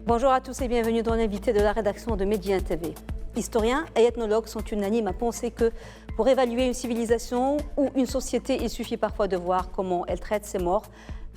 Bonjour à tous et bienvenue dans l'invité de la rédaction de Médien TV. Historiens et ethnologues sont unanimes à penser que pour évaluer une civilisation ou une société, il suffit parfois de voir comment elle traite ses morts,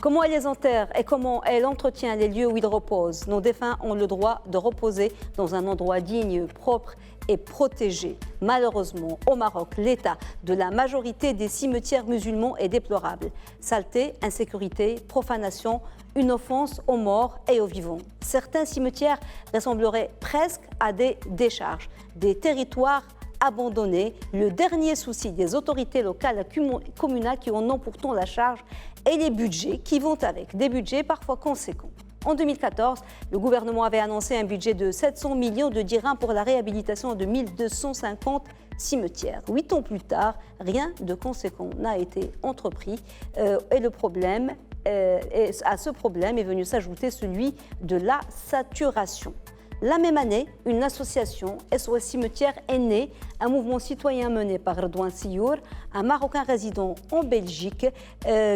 comment elle les enterre et comment elle entretient les lieux où ils reposent. Nos défunts ont le droit de reposer dans un endroit digne, propre et protégé. Malheureusement, au Maroc, l'état de la majorité des cimetières musulmans est déplorable. Saleté, insécurité, profanation, une offense aux morts et aux vivants. Certains cimetières ressembleraient presque à des décharges, des territoires abandonnés, le dernier souci des autorités locales et communales qui en ont pourtant la charge et les budgets qui vont avec, des budgets parfois conséquents. En 2014, le gouvernement avait annoncé un budget de 700 millions de dirhams pour la réhabilitation de 1250 cimetières. 8 ans plus tard, rien de conséquent n'a été entrepris et le problème, à ce problème est venu s'ajouter celui de la saturation. La même année, une association, SOS Cimetière, est née, un mouvement citoyen mené par Redouane Siour, un Marocain résident en Belgique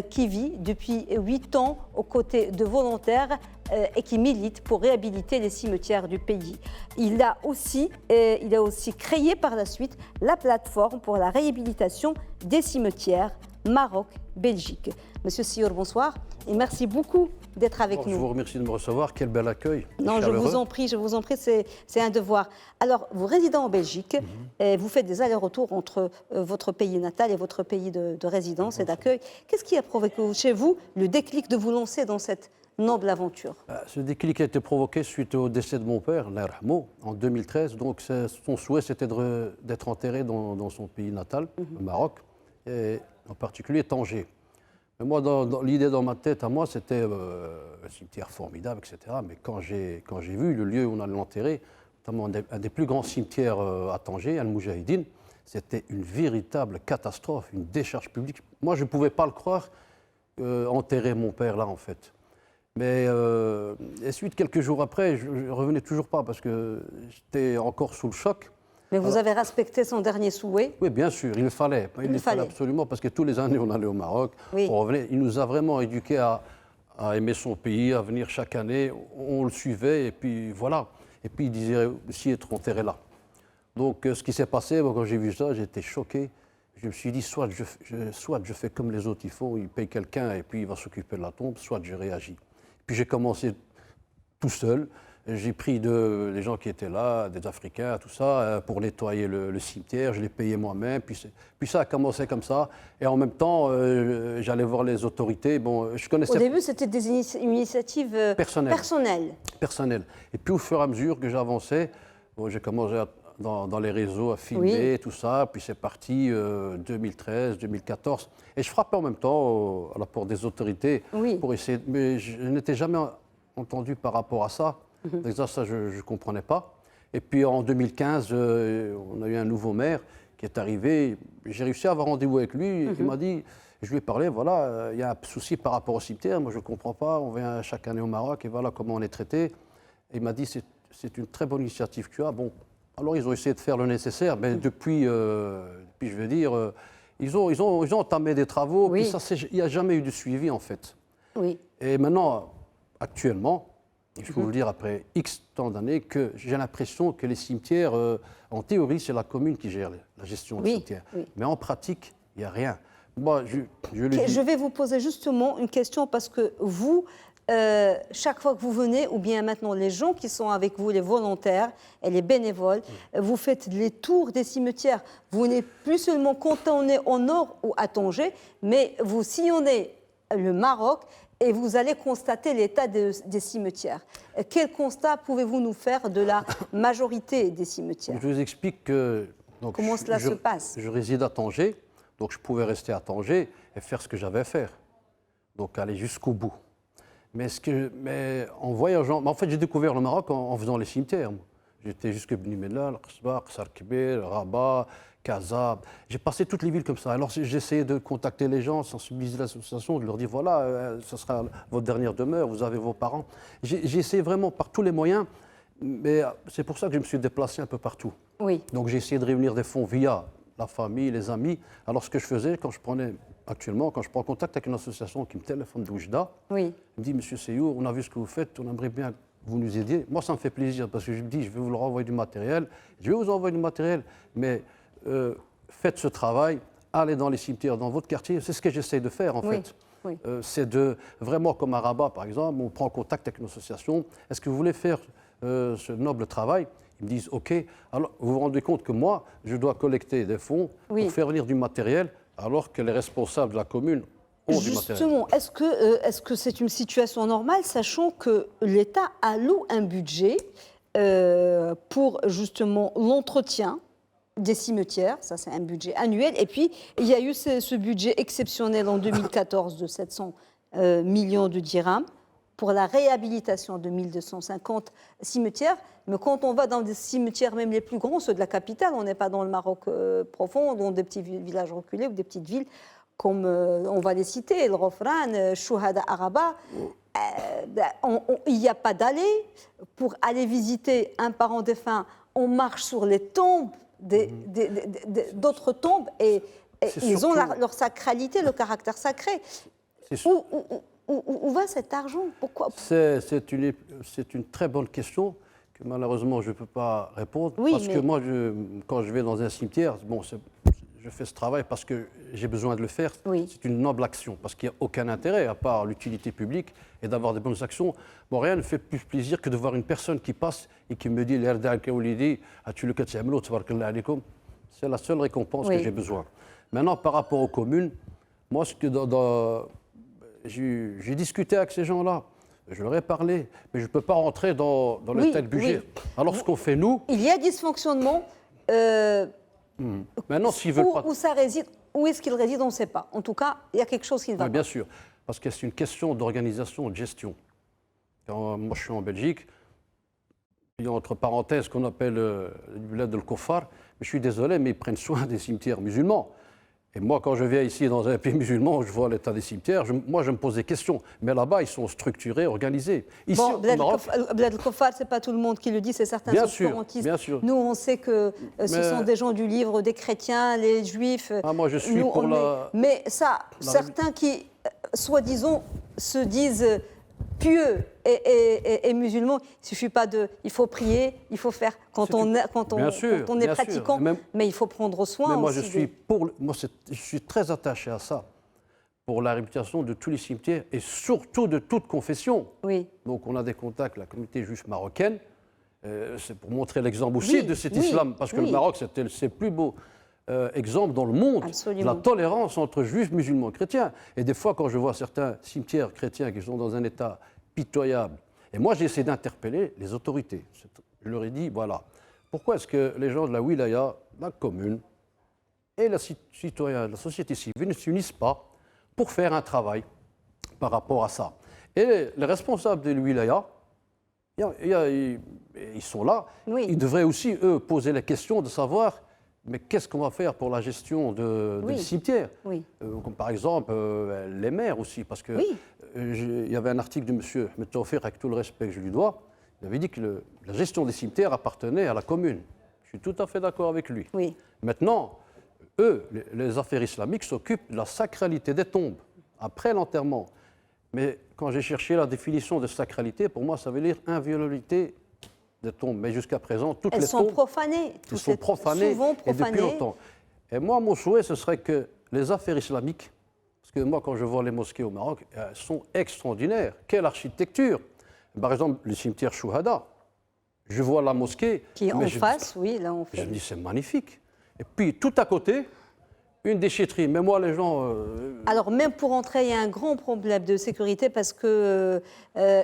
qui vit depuis 8 ans aux côtés de volontaires et qui milite pour réhabiliter les cimetières du pays. Il a aussi créé par la suite la plateforme pour la réhabilitation des cimetières Maroc-Belgique. Monsieur Siour, bonsoir et merci beaucoup d'être avec nous. Je vous remercie de me recevoir. Quel bel accueil. Non, je vous en prie, c'est un devoir. Alors, vous résidez en Belgique, et vous faites des allers-retours entre votre pays natal et votre pays de résidence et d'accueil. Qu'est-ce qui a provoqué chez vous le déclic de vous lancer dans cette noble aventure? Ce déclic a été provoqué suite au décès de mon père, l'Arhamo, en 2013. Donc, son souhait, c'était d'être enterré dans son pays natal, le Maroc, et en particulier Tanger. Mais moi, l'idée dans ma tête, à moi, c'était un cimetière formidable, etc. Mais quand j'ai vu le lieu où on allait l'enterrer, notamment un des plus grands cimetières à Tanger, Al-Moujahidine, c'était une véritable catastrophe, une décharge publique. Moi, je ne pouvais pas le croire, enterrer mon père là, en fait. Mais ensuite, quelques jours après, je ne revenais toujours pas parce que j'étais encore sous le choc. Mais vous avez respecté son dernier souhait? Oui, bien sûr, il le fallait. Il le fallait absolument, parce que tous les années, on allait au Maroc, oui. On revenait. Il nous a vraiment éduqués à aimer son pays, à venir chaque année. On le suivait, et puis voilà. Et puis, il disait aussi être enterré là. Donc, ce qui s'est passé, quand j'ai vu ça, j'étais choqué. Je me suis dit, soit je fais comme les autres, il paye quelqu'un, et puis il va s'occuper de la tombe, soit je réagis. Puis j'ai commencé tout seul. J'ai pris les gens qui étaient là, des Africains, tout ça, pour nettoyer le cimetière. Je l'ai payé moi-même. Puis ça a commencé comme ça. Et en même temps, j'allais voir les autorités. Bon, je connaissais... Au début, c'était des initiatives personnelles. Et puis au fur et à mesure que j'avançais, bon, j'ai commencé dans les réseaux à filmer, tout ça. Puis c'est parti 2013, 2014. Et je frappais en même temps à la porte des autorités pour essayer... Mais je n'étais jamais entendu par rapport à ça. Ça, je ne comprenais pas. Et puis en 2015, on a eu un nouveau maire qui est arrivé. J'ai réussi à avoir rendez-vous avec lui. Il m'a dit, je lui ai parlé, voilà, il y a un souci par rapport au cimetière. Moi, je ne comprends pas. On vient chaque année au Maroc et voilà comment on est traité. Et il m'a dit, c'est une très bonne initiative que tu as. Bon, alors ils ont essayé de faire le nécessaire. Mais depuis je veux dire, ils ont entamé des travaux. Puis il n'y a jamais eu de suivi, en fait. Oui. Et maintenant, actuellement, je peux vous le dire après X temps d'années que j'ai l'impression que les cimetières, en théorie, c'est la commune qui gère la gestion des cimetières. Oui. Mais en pratique, il n'y a rien. Moi, je vais vous poser justement une question parce que vous, chaque fois que vous venez, ou bien maintenant les gens qui sont avec vous, les volontaires et les bénévoles, vous faites les tours des cimetières. Vous n'êtes plus seulement cantonné au nord ou à Tanger, mais vous sillonnez le Maroc et vous allez constater l'état des cimetières. Quel constat pouvez-vous nous faire de la majorité des cimetières? Je vous explique que... Donc, comment cela se passe? Je réside à Tanger, donc je pouvais rester à Tanger et faire ce que j'avais à faire. Donc aller jusqu'au bout. Mais en voyageant... En fait, j'ai découvert le Maroc en faisant les cimetières. J'étais jusqu'à Bni Mellal, Qsba, Qsar Kbir, Rabat, Casa. J'ai passé toutes les villes comme ça. Alors j'essayais de contacter les gens, sensibiliser l'association, de leur dire voilà, ce sera votre dernière demeure, vous avez vos parents. J'ai essayé vraiment par tous les moyens, mais c'est pour ça que je me suis déplacé un peu partout. Oui. Donc j'ai essayé de réunir des fonds via la famille, les amis. Alors ce que je faisais, quand je prends contact avec une association qui me téléphone d'Oujda, il me dit, Monsieur Seyour, on a vu ce que vous faites, on aimerait bien vous nous aidiez. Moi, ça me fait plaisir parce que je me dis, je vais vous leur envoyer du matériel, je vais vous envoyer du matériel, mais faites ce travail, allez dans les cimetières, dans votre quartier. C'est ce que j'essaie de faire, en fait. Oui. C'est de, vraiment comme à Rabat, par exemple, on prend contact avec une association. Est-ce que vous voulez faire ce noble travail? Ils me disent, OK. Alors, vous vous rendez compte que moi, je dois collecter des fonds pour faire venir du matériel, alors que les responsables de la commune ont du matériel. Justement, est-ce que c'est une situation normale, sachant que l'État alloue un budget pour justement l'entretien des cimetières, ça c'est un budget annuel, et puis il y a eu ce budget exceptionnel en 2014 de 700 millions de dirhams pour la réhabilitation de 1250 cimetières. Mais quand on va dans des cimetières, même les plus grands, ceux de la capitale, on n'est pas dans le Maroc profond, dans des petits villages reculés ou des petites villes, comme on va les citer, El Ghofran, Chouhada Araba, il n'y a pas d'allée. Pour aller visiter un parent défunt, on marche sur les tombes d'autres tombes et ils ont leur sacralité, le caractère sacré. Où va cet argent? Pourquoi? C'est une très bonne question que malheureusement je ne peux pas répondre. Oui, parce que moi, quand je vais dans un cimetière, bon, je fais ce travail parce que j'ai besoin de le faire. Oui. C'est une noble action parce qu'il n'y a aucun intérêt à part l'utilité publique et d'avoir des bonnes actions. Bon, rien ne fait plus plaisir que de voir une personne qui passe et qui me dit c'est la seule récompense que j'ai besoin. Maintenant, par rapport aux communes, moi, j'ai discuté avec ces gens-là. Je leur ai parlé, mais je ne peux pas rentrer dans le tel budget. Alors, ce qu'on fait, nous... Il y a dysfonctionnement. Maintenant, s'ils veulent pas... Où ça réside, où est-ce qu'il réside, on ne sait pas. En tout cas, il y a quelque chose qui ne va pas. Bien sûr, parce que c'est une question d'organisation, de gestion. Quand moi, je suis en Belgique, il y a entre parenthèses qu'on appelle le bled al-Kofar, mais je suis désolé, mais ils prennent soin des cimetières musulmans. Et moi, quand je viens ici dans un pays musulman, je vois l'état des cimetières, je me pose des questions. Mais là-bas, ils sont structurés, organisés. Ici, Bled al-Kofar, ce n'est pas tout le monde qui le dit, c'est certains obscurantistes. Bien sûr. Nous, on sait que ce sont des gens du livre, des chrétiens, les juifs. Moi, je suis pour la... Mais ça, certains qui, soi-disant, se disent pieux et musulmans, il ne suffit pas de... Il faut prier, il faut faire quand on est pratiquant, mais il faut prendre soin mais moi, aussi. Je suis très attaché à ça, pour la réputation de tous les cimetières et surtout de toute confession. Oui. Donc on a des contacts avec la communauté juive marocaine, c'est pour montrer l'exemple aussi de cet islam, parce que le Maroc, c'est le plus beau exemple dans le monde, de la tolérance entre juifs, musulmans, chrétiens. Et des fois, quand je vois certains cimetières chrétiens qui sont dans un état pitoyable, et moi j'ai essayé d'interpeller les autorités. Je leur ai dit, voilà, pourquoi est-ce que les gens de la wilaya, la commune et les citoyens, la société civile ne s'unissent pas pour faire un travail par rapport à ça? Et les responsables de la wilaya, ils sont là, ils devraient aussi, eux, poser la question de savoir mais qu'est-ce qu'on va faire pour la gestion des cimetières comme par exemple les maires aussi, parce que il y avait un article de M. Mettofer, avec tout le respect que je lui dois, il avait dit que la gestion des cimetières appartenait à la commune. Je suis tout à fait d'accord avec lui. Oui. Maintenant, eux, les affaires islamiques, s'occupent de la sacralité des tombes, après l'enterrement. Mais quand j'ai cherché la définition de sacralité, pour moi, ça veut dire inviolabilité des tombes. Mais jusqu'à présent, toutes les tombes... Elles sont profanées. Elles sont profanées, souvent profanées. Et depuis longtemps. Et moi, mon souhait, ce serait que les affaires islamiques, parce que moi, quand je vois les mosquées au Maroc, elles sont extraordinaires. Quelle architecture! Par exemple, le cimetière Chouhada, je vois la mosquée... Qui est en face, là on fait. Je me dis, c'est magnifique. Et puis, tout à côté... une déchetterie, mais moi, les gens... Alors, même pour entrer, il y a un grand problème de sécurité parce que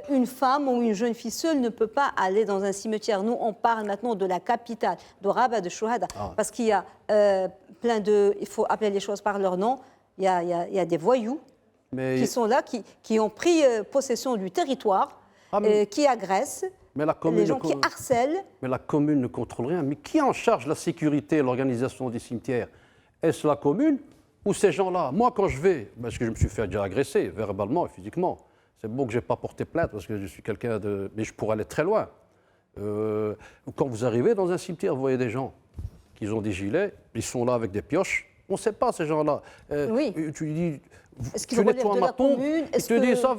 une femme ou une jeune fille seule ne peut pas aller dans un cimetière. Nous, on parle maintenant de la capitale, de Rabat, de Chouhada, parce qu'il y a plein de... Il faut appeler les choses par leur nom. Il y a des voyous qui sont là, qui ont pris possession du territoire, qui agressent, les gens qui harcèlent. Mais la commune ne contrôle rien. Mais qui en charge la sécurité et l'organisation des cimetières? Est-ce la commune ou ces gens-là? Moi, quand je vais, parce que je me suis fait déjà agresser, verbalement et physiquement, c'est bon que je n'ai pas porté plainte parce que je suis quelqu'un de... Mais je pourrais aller très loin. Quand vous arrivez dans un cimetière, vous voyez des gens qui ont des gilets, ils sont là avec des pioches, On ne sait pas, ces gens-là. Oui. Tu lui dis, Est-ce qu'ils tu relèvent nettoies de ma la tombe, commune? il te dit, ça,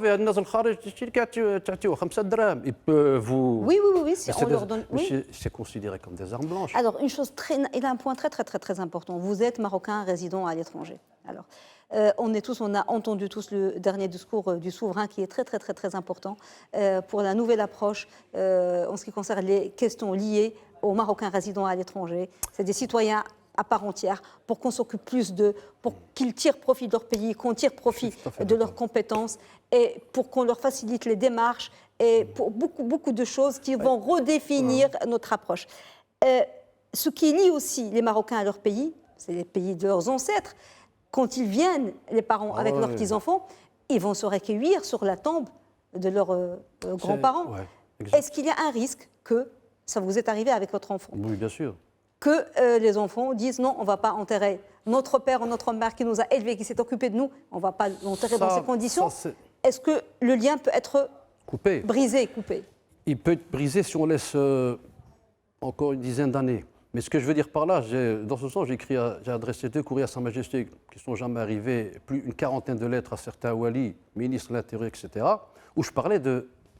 il peut vous... Oui, oui, oui, oui, Mais on leur donne... Oui. c'est considéré comme des armes blanches. Alors, une chose il a un point très important. Vous êtes marocain résident à l'étranger. Alors, on a entendu tous le dernier discours du souverain qui est très important pour la nouvelle approche en ce qui concerne les questions liées aux Marocains résidant à l'étranger. C'est des citoyens à part entière pour qu'on s'occupe plus d'eux, pour qu'ils tirent profit de leur pays, qu'on tire profit de leurs compétences et pour qu'on leur facilite les démarches et pour beaucoup de choses qui vont redéfinir notre approche. Ce qui lie aussi les Marocains à leur pays, c'est les pays de leurs ancêtres. Quand ils viennent, les parents, avec leurs petits-enfants, ils vont se recueillir sur la tombe de leurs grands-parents. Est-ce qu'il y a un risque que ça vous est arrivé avec votre enfant? Oui, bien sûr. Que les enfants disent non, on ne va pas enterrer notre père ou notre mère qui nous a élevés, qui s'est occupé de nous, on ne va pas l'enterrer dans ces conditions. Est-ce que le lien peut être brisé, coupé? Il peut être brisé si on laisse encore une dizaine d'années. Mais ce que je veux dire par là, dans ce sens, j'ai adressé 2 courriers à Sa Majesté qui ne sont jamais arrivés, plus une quarantaine de lettres à certains walis, ministres de l'Intérieur, etc., où je parlais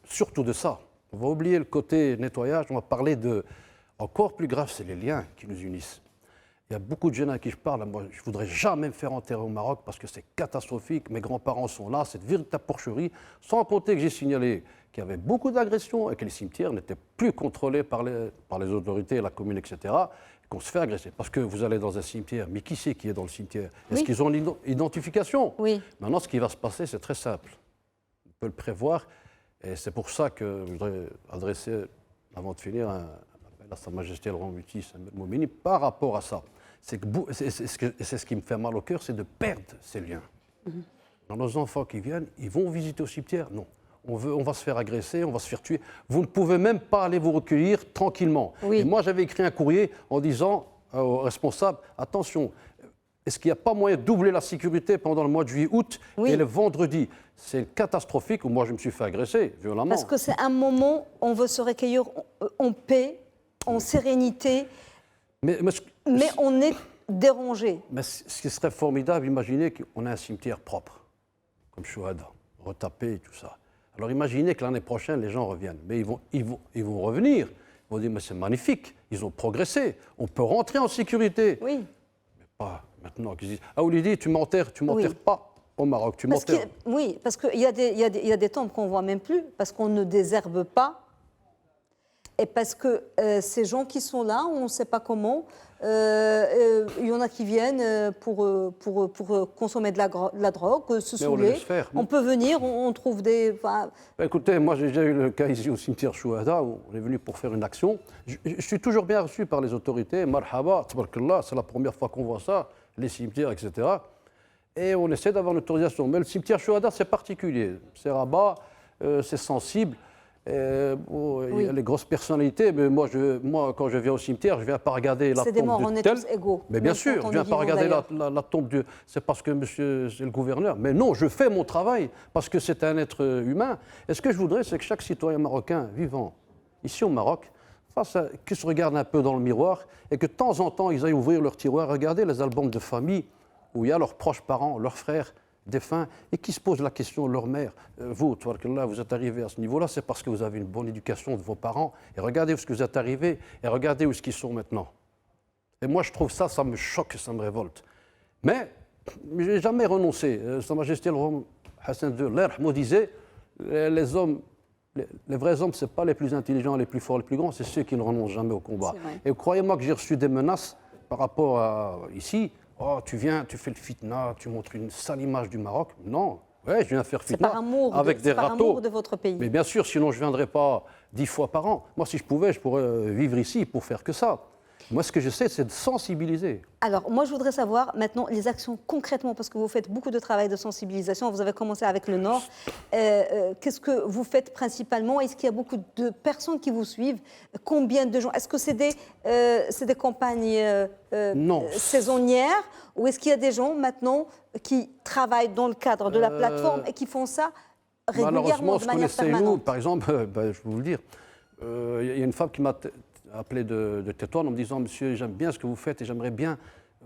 surtout de ça. On va oublier le côté nettoyage, on va parler de... Encore plus grave, c'est les liens qui nous unissent. Il y a beaucoup de jeunes à qui je parle. Moi, je ne voudrais jamais me faire enterrer au Maroc parce que c'est catastrophique. Mes grands-parents sont là, c'est une véritable porcherie. Sans compter que j'ai signalé qu'il y avait beaucoup d'agressions et que les cimetières n'étaient plus contrôlés par les autorités, la commune, etc. Et qu'on se fait agresser. Parce que vous allez dans un cimetière, mais qui c'est qui est dans le cimetière? Est-ce qu'ils ont une identification? Oui. Maintenant, ce qui va se passer, c'est très simple. On peut le prévoir. Et c'est pour ça que je voudrais adresser, avant de finir, à Sa Majesté le Roi Muti Moumini, par rapport à ça. C'est ce qui me fait mal au cœur, c'est de perdre ces liens. Dans nos enfants qui viennent, ils vont visiter au cimetière? Non. On va se faire agresser, on va se faire tuer. Vous ne pouvez même pas aller vous recueillir tranquillement. Oui. Et moi, j'avais écrit un courrier en disant aux responsables, attention, est-ce qu'il n'y a pas moyen de doubler la sécurité pendant le mois de juillet-août et le vendredi? C'est catastrophique où moi, je me suis fait agresser violemment. Parce que c'est un moment où on veut se recueillir en paix, en sérénité, mais on est dérangé. Mais ce qui serait formidable, imaginez qu'on a un cimetière propre, comme Chouhada, retapé et tout ça. Alors imaginez que l'année prochaine, les gens reviennent. Mais ils vont revenir. Ils vont dire, mais c'est magnifique, ils ont progressé, on peut rentrer en sécurité. Oui. Mais pas maintenant. Ah, Oulidi, tu m'enterres pas au Maroc, tu m'enterres. Oui, parce qu'il y a des tombes qu'on ne voit même plus, parce qu'on ne désherbe pas. Et parce que ces gens qui sont là, on ne sait pas comment, il y en a qui viennent pour consommer de la drogue, se saouler. On peut venir, on trouve des... Écoutez, moi j'ai déjà eu le cas ici au cimetière Chouhada, où on est venu pour faire une action. Je suis toujours bien reçu par les autorités, marhaba, tabarakallah, c'est la première fois qu'on voit ça, les cimetières, etc. Et on essaie d'avoir une autorisation. Mais le cimetière Chouhada, c'est particulier. C'est Rabat, c'est sensible. Il y a les grosses personnalités, mais moi, quand je viens au cimetière, je ne viens pas regarder la tombe de tel. C'est des morts, on est tous égaux. Mais bien sûr, je ne viens pas regarder la tombe de... C'est parce que monsieur, c'est le gouverneur. Mais non, je fais mon travail parce que c'est un être humain. Et ce que je voudrais, c'est que chaque citoyen marocain vivant ici au Maroc, qu'ils se regardent un peu dans le miroir et que de temps en temps, ils aillent ouvrir leur tiroir, regarder les albums de famille où il y a leurs proches parents, leurs frères, défunts, et qui se posent la question de leur mère. Vous, vous êtes arrivé à ce niveau-là, c'est parce que vous avez une bonne éducation de vos parents, et regardez où est-ce que vous êtes arrivé, et regardez où est-ce qu'ils sont maintenant. Et moi, je trouve ça me choque, ça me révolte. Mais je n'ai jamais renoncé. Sa Majesté le Roi Hassan II, l'Erhmo disait, les hommes, les vrais hommes, ce n'est pas les plus intelligents, les plus forts, les plus grands, c'est ceux qui ne renoncent jamais au combat. Et croyez-moi que j'ai reçu des menaces par rapport à ici. Oh, tu viens, tu fais le fitna, tu montres une sale image du Maroc. Non, ouais, je viens faire fitna avec des râteaux. C'est par amour de votre pays. Mais bien sûr, sinon je ne viendrais pas 10 fois par an. Moi, si je pouvais, je pourrais vivre ici pour faire que ça. Moi, ce que je sais, c'est de sensibiliser. Alors, moi, je voudrais savoir maintenant les actions concrètement, parce que vous faites beaucoup de travail de sensibilisation. Vous avez commencé avec le Nord. Qu'est-ce que vous faites principalement? Est-ce qu'il y a beaucoup de personnes qui vous suivent? Combien de gens? Est-ce que c'est des campagnes saisonnières? Ou est-ce qu'il y a des gens maintenant qui travaillent dans le cadre de la plateforme et qui font ça régulièrement, de manière permanente? Par exemple, je vais vous le dire, il y a une femme qui m'a appelé de Tétouan en me disant « Monsieur, j'aime bien ce que vous faites et j'aimerais bien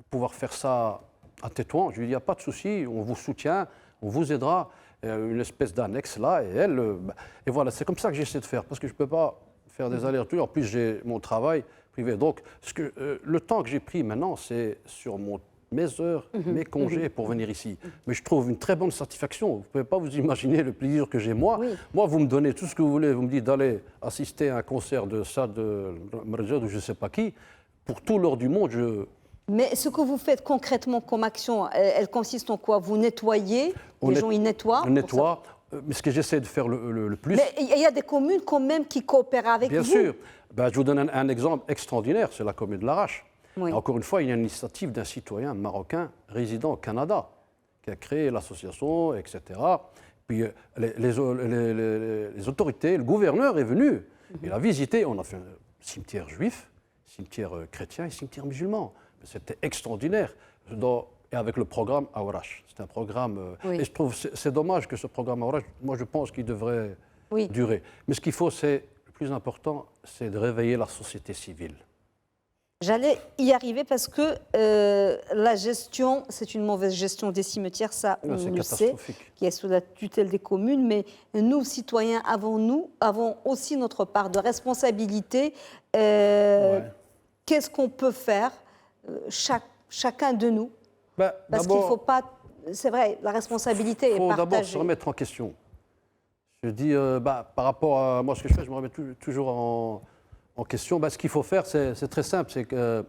pouvoir faire ça à Tétouan. Je lui ai dit, il n'y a pas de souci, on vous soutient, on vous aidera. Une espèce d'annexe là, et voilà, c'est comme ça que j'essaie de faire, parce que je ne peux pas faire des allers-retours. En plus, j'ai mon travail privé. Donc, le temps que j'ai pris maintenant, c'est sur mes heures, mes congés pour venir ici. Mais je trouve une très bonne satisfaction. Vous ne pouvez pas vous imaginer le plaisir que j'ai moi. Oui. Moi, vous me donnez tout ce que vous voulez. Vous me dites d'aller assister à un concert de Saad Marjad ou je ne sais pas qui. Pour tout l'or du monde, Mais ce que vous faites concrètement comme action, elle consiste en quoi? Vous nettoyez, les gens y nettoient? On nettoie, mais ce que j'essaie de faire le plus... Mais il y a des communes quand même qui coopèrent avec vous. Bien sûr. Ben, je vous donne un exemple extraordinaire, c'est la commune de Larache. Oui. Encore une fois, il y a une initiative d'un citoyen marocain résidant au Canada qui a créé l'association, etc. Puis les autorités, le gouverneur est venu, il a visité, on a fait un cimetière juif, cimetière chrétien et cimetière musulman. C'était extraordinaire. Et avec le programme Awrash. C'est un programme... Oui. Et je trouve c'est dommage que ce programme Awrash, moi je pense qu'il devrait Oui. durer. Mais ce qu'il faut, c'est le plus important, c'est de réveiller la société civile. J'allais y arriver parce que la gestion, c'est une mauvaise gestion des cimetières, ça on C'est le sait, catastrophique. qui est sous la tutelle des communes, mais nous, citoyens, avons aussi notre part de responsabilité. Qu'est-ce qu'on peut faire, chacun de nous? Parce qu'il ne faut pas... C'est vrai, la responsabilité est partagée. Il faut d'abord se remettre en question. Je dis, par rapport à moi, ce que je fais, je me remets toujours en question. Ce qu'il faut faire, c'est très simple, c'est que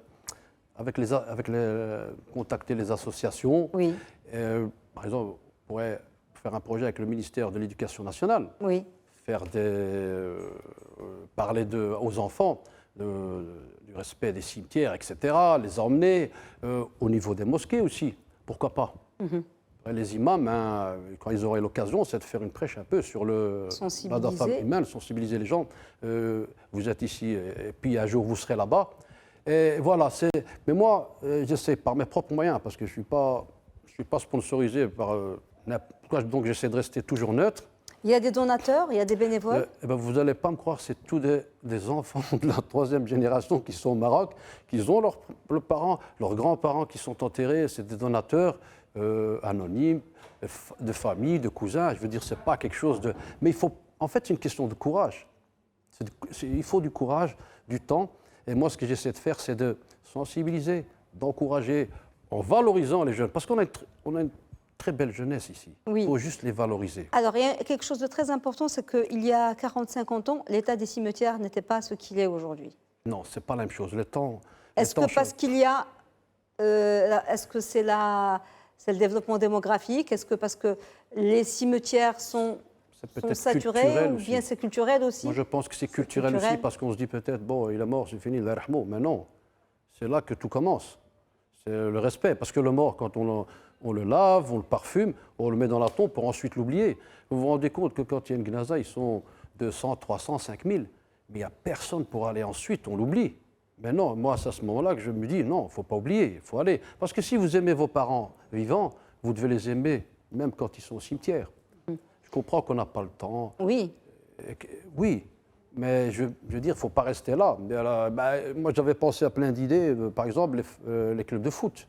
contacter les associations. Oui. Par exemple, on pourrait faire un projet avec le ministère de l'Éducation nationale. Oui. Parler aux enfants du respect des cimetières, etc., les emmener au niveau des mosquées aussi, pourquoi pas. Les imams, quand ils auraient l'occasion, c'est de faire une prêche un peu sur la femme humaine, sensibiliser les gens. Vous êtes ici, et puis un jour vous serez là-bas. Et voilà, mais moi, j'essaie par mes propres moyens, parce que je ne suis pas sponsorisé par... donc j'essaie de rester toujours neutre. Il y a des donateurs, il y a des bénévoles. Vous n'allez pas me croire, c'est tous des enfants de la 3e génération qui sont au Maroc, qui ont leurs parents, leurs grands-parents qui sont enterrés. C'est des donateurs anonymes, de famille, de cousins. Je veux dire, c'est pas quelque chose de... Mais en fait, c'est une question de courage. Il faut du courage, du temps. Et moi, ce que j'essaie de faire, c'est de sensibiliser, d'encourager, en valorisant les jeunes. Parce qu'on a une très belle jeunesse ici. Oui. Il faut juste les valoriser. Alors, il y a quelque chose de très important, c'est qu'il y a 40-50 ans, l'état des cimetières n'était pas ce qu'il est aujourd'hui. Non, ce n'est pas la même chose. Est-ce que parce qu'il y a... est-ce que c'est le développement démographique? Est-ce que parce que les cimetières sont saturés, ou bien c'est culturel aussi? Moi, je pense que c'est culturel aussi, parce qu'on se dit peut-être, bon, il est mort, c'est fini, l'arahmo. Mais non, c'est là que tout commence. C'est le respect, parce que le mort, quand on le lave, on le parfume, on le met dans la tombe pour ensuite l'oublier. Vous vous rendez compte que quand il y a une gnaza, ils sont 200, 300, 5000, mais il n'y a personne pour aller ensuite, on l'oublie. Mais non, moi, c'est à ce moment-là que je me dis, non, il ne faut pas oublier, il faut aller. Parce que si vous aimez vos parents vivants, vous devez les aimer, même quand ils sont au cimetière. Je comprends qu'on n'a pas le temps. Oui. Oui, mais je veux dire, il ne faut pas rester là. Moi, j'avais pensé à plein d'idées, par exemple, les clubs de foot,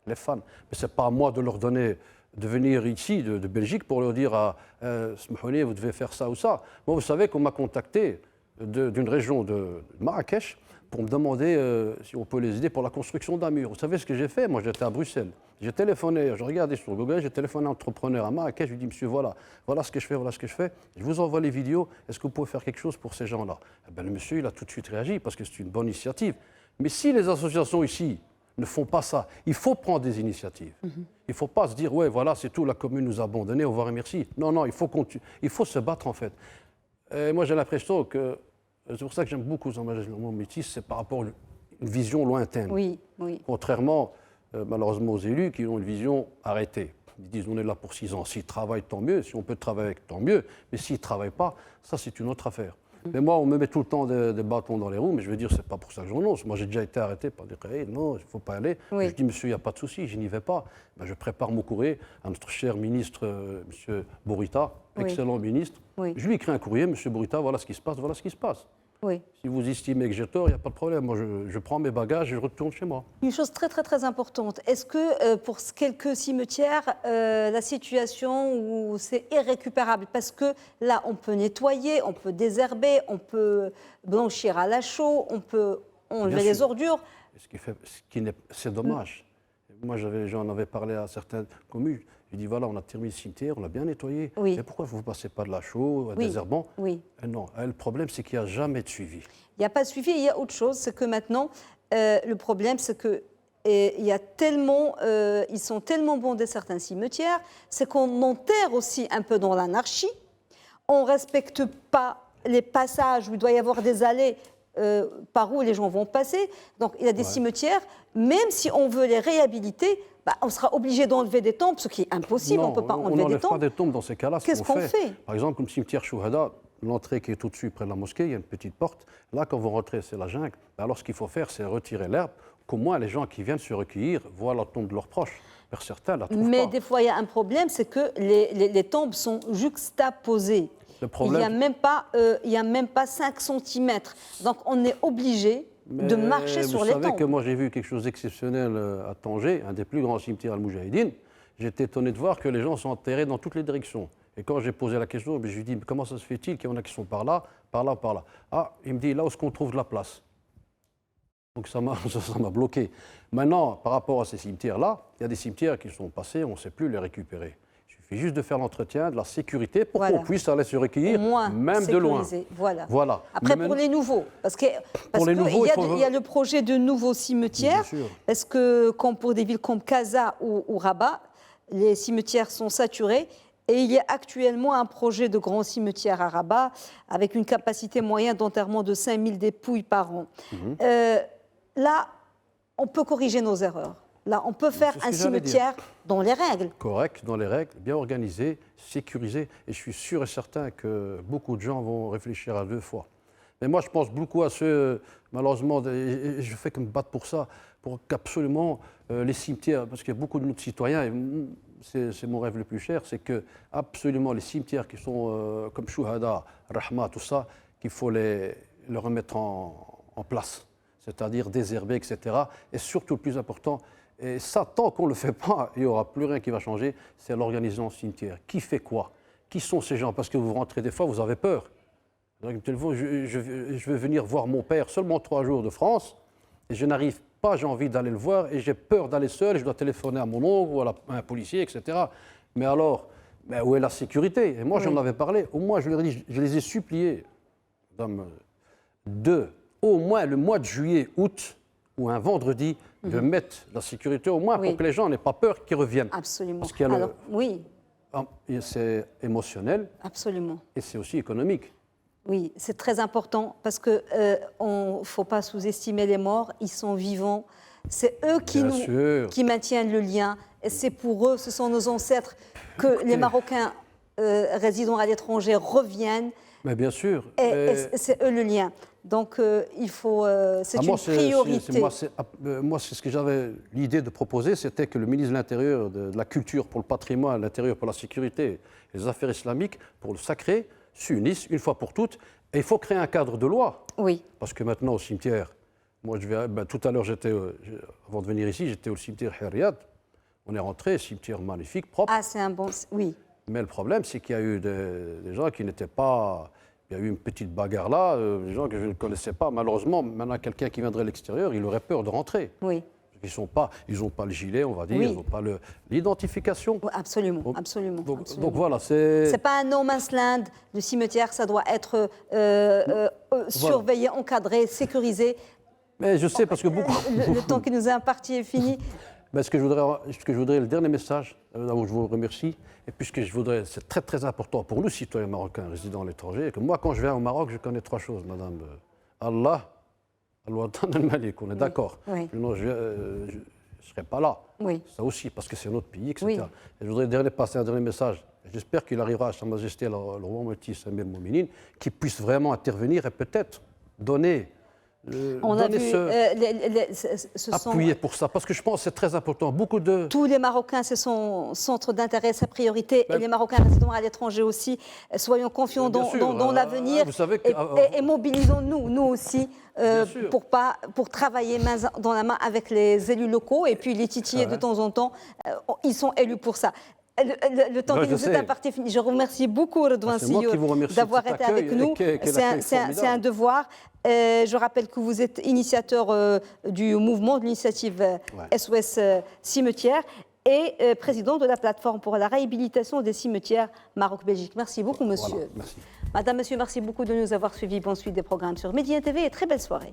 les fans. Mais ce n'est pas à moi de leur donner, de venir ici, de Belgique, pour leur dire, Smahouni, vous devez faire ça ou ça. Moi, vous savez qu'on m'a contacté d'une région de Marrakech, pour me demander si on peut les aider pour la construction d'un mur. Vous savez ce que j'ai fait? Moi, j'étais à Bruxelles. J'ai téléphoné, je regardais sur Google, j'ai téléphoné à un entrepreneur à Marrakech, je lui ai dit, monsieur, voilà ce que je fais, voilà ce que je fais. Je vous envoie les vidéos, est-ce que vous pouvez faire quelque chose pour ces gens-là? Le monsieur, il a tout de suite réagi, parce que c'est une bonne initiative. Mais si les associations ici ne font pas ça, il faut prendre des initiatives. Il ne faut pas se dire, ouais, voilà, c'est tout, la commune nous a abandonnés, au revoir et merci. Non, il faut se battre, en fait. Et moi, j'ai l'impression que... C'est pour ça que j'aime beaucoup Jean-Marie Métis, c'est par rapport à une vision lointaine. Oui. Contrairement, malheureusement, aux élus qui ont une vision arrêtée. Ils disent on est là pour 6 ans. S'ils travaillent, tant mieux. Si on peut travailler avec, tant mieux. Mais s'ils ne travaillent pas, ça, c'est une autre affaire. Mais moi, on me met tout le temps des bâtons dans les roues, mais je veux dire, c'est pas pour ça que je renonce. Moi, j'ai déjà été arrêté par dire non, il ne faut pas aller. Je dis, monsieur, il n'y a pas de souci, je n'y vais pas. Je prépare mon courrier à notre cher ministre, monsieur Bourita, excellent ministre. Je lui écris un courrier, monsieur Bourita, voilà ce qui se passe, voilà ce qui se passe. Oui. Si vous estimez que j'ai tort, il n'y a pas de problème. Moi, je prends mes bagages et je retourne chez moi. Une chose très, très, très importante. Est-ce que pour quelques cimetières, la situation où c'est irrécupérable? Parce que là, on peut nettoyer, on peut désherber, on peut blanchir à la chaux, on peut enlever les ordures. C'est dommage. Moi, j'en avais parlé à certaines communes. Je dis voilà, on a terminé le cimetière, on l'a bien nettoyé. Oui. Mais pourquoi vous ne passez pas de la chaux, Oui. désherbant? Oui. Non, le problème, c'est qu'il n'y a jamais de suivi. Il n'y a pas de suivi. Il y a autre chose, c'est que maintenant, le problème, c'est que il y a tellement, ils sont tellement bondés certains cimetières, c'est qu'on enterre aussi un peu dans l'anarchie. On ne respecte pas les passages où il doit y avoir des allées par où les gens vont passer. Donc il y a des cimetières, même si on veut les réhabiliter, on sera obligé d'enlever des tombes, ce qui est impossible, on ne peut pas enlever des tombes. On n'enlève pas des tombes dans ces cas-là. Qu'est-ce qu'on fait? Par exemple, comme cimetière Chouhada, l'entrée qui est tout dessus près de la mosquée, il y a une petite porte. Là, quand vous rentrez, c'est la jungle. Alors ce qu'il faut faire, c'est retirer l'herbe, qu'au moins les gens qui viennent se recueillir voient la tombe de leurs proches. Pour certains, la trouvent pas. Mais des fois, il y a un problème, c'est que les tombes sont juxtaposées. Le problème, il n'y a même pas 5 cm. Donc on est obligé de marcher sur les tombes. Vous savez que moi j'ai vu quelque chose d'exceptionnel à Tanger, un des plus grands cimetières al-Moujahidine. J'étais étonné de voir que les gens sont enterrés dans toutes les directions. Et quand j'ai posé la question, je lui ai dit comment ça se fait-il qu'il y en a qui sont par là, par là, par là. Ah, il me dit là où est-ce qu'on trouve de la place. Donc ça m'a bloqué. Maintenant, par rapport à ces cimetières-là, il y a des cimetières qui sont passés, on ne sait plus les récupérer. Il suffit juste de faire l'entretien, de la sécurité pour qu'on puisse aller se recueillir, même de loin. Voilà. Après, pour les nouveaux, parce qu'il y a le projet de nouveaux cimetières, parce que comme pour des villes comme Casa ou Rabat, les cimetières sont saturés. Et il y a actuellement un projet de grand cimetière à Rabat avec une capacité moyenne d'enterrement de 5000 dépouilles par an. Là, on peut corriger nos erreurs. Là, on peut faire un cimetière dans les règles. Correct, dans les règles, bien organisé, sécurisé. Et je suis sûr et certain que beaucoup de gens vont réfléchir à 2 fois. Mais moi, je pense beaucoup à ceux, malheureusement, et je fais que me battre pour ça, pour qu'absolument les cimetières, parce qu'il y a beaucoup de nos citoyens, et c'est mon rêve le plus cher, c'est que absolument les cimetières qui sont comme Chouhada, Rahma, tout ça, qu'il faut les remettre en place, c'est-à-dire désherber, etc. Et surtout, le plus important, et ça, tant qu'on ne le fait pas, il n'y aura plus rien qui va changer, c'est l'organisation cimetière. Qui fait quoi? Qui sont ces gens? Parce que vous rentrez des fois, vous avez peur. Je veux venir voir mon père seulement 3 jours de France, et je n'arrive pas, j'ai envie d'aller le voir, et j'ai peur d'aller seul, et je dois téléphoner à mon oncle ou à un policier, etc. Mais alors, où est la sécurité? Et moi, j'en avais parlé, au moins, je leur ai dit, je les ai suppliés, au moins le mois de juillet, août, ou un vendredi, de mettre la sécurité au moins pour que les gens n'aient pas peur qu'ils reviennent. Absolument. Parce qu'il y a c'est émotionnel. Absolument. Et c'est aussi économique. Oui, c'est très important parce qu'il ne faut pas sous-estimer les morts, ils sont vivants. C'est eux qui maintiennent le lien. Et c'est pour eux, ce sont nos ancêtres, que les Marocains résidant à l'étranger reviennent. Mais bien sûr. Et c'est eux le lien. Donc, il faut. C'est une priorité. Moi, c'est ce que j'avais l'idée de proposer, c'était que le ministre de l'Intérieur, de la Culture pour le patrimoine, l'Intérieur pour la sécurité, les affaires islamiques, pour le sacré, s'unissent une fois pour toutes. Et il faut créer un cadre de loi. Oui. Parce que maintenant, au cimetière, moi, tout à l'heure, avant de venir ici, j'étais au cimetière Heriad. On est rentré, cimetière magnifique, propre. Ah, c'est un bon. Oui. Mais le problème, c'est qu'il y a eu des gens qui n'étaient pas. Il y a eu une petite bagarre là, des gens que je ne connaissais pas. Malheureusement, maintenant, quelqu'un qui viendrait de l'extérieur, il aurait peur de rentrer. Oui. Ils n'ont pas le gilet, on va dire, ils n'ont pas l'identification. Absolument, absolument. Donc voilà, c'est... C'est pas un no man's land, le cimetière, ça doit être surveillé, encadré, sécurisé. Mais je sais, parce que beaucoup... Le temps qui nous est imparti est fini. Mais ce que je voudrais, le dernier message, d'abord je vous remercie, et puis ce que je voudrais, c'est très très important pour nous, citoyens marocains résidant à l'étranger, que moi, quand je viens au Maroc, je connais 3 choses, madame. Allah, Al-Watan al-Malik, on est d'accord. Oui. Sinon, je ne serais pas là. Oui. Ça aussi, parce que c'est notre pays, etc. Oui. Et je voudrais passer un dernier message. J'espère qu'il arrivera à Sa Majesté le roi Moïti Samir Mouminin, qui puisse vraiment intervenir et peut-être donner On a vu, appuyer pour ça, parce que je pense que c'est très important. Beaucoup de... Tous les Marocains, c'est son centre d'intérêt, sa priorité, et les Marocains résidant à l'étranger aussi. Soyons confiants dans l'avenir et mobilisons-nous, nous aussi, pour travailler main dans la main avec les élus locaux et puis les titiller de temps en temps. Ils sont élus pour ça. Le temps qui nous est imparti est fini. Je remercie beaucoup Redouane Siour d'avoir été avec nous. C'est un devoir. Je rappelle que vous êtes initiateur du mouvement de l'initiative SOS Cimetière et président de la plateforme pour la réhabilitation des cimetières Maroc-Belgique. Merci beaucoup, monsieur. Voilà, merci. Madame, monsieur, merci beaucoup de nous avoir suivis. Bonne suite des programmes sur Média TV et très belle soirée.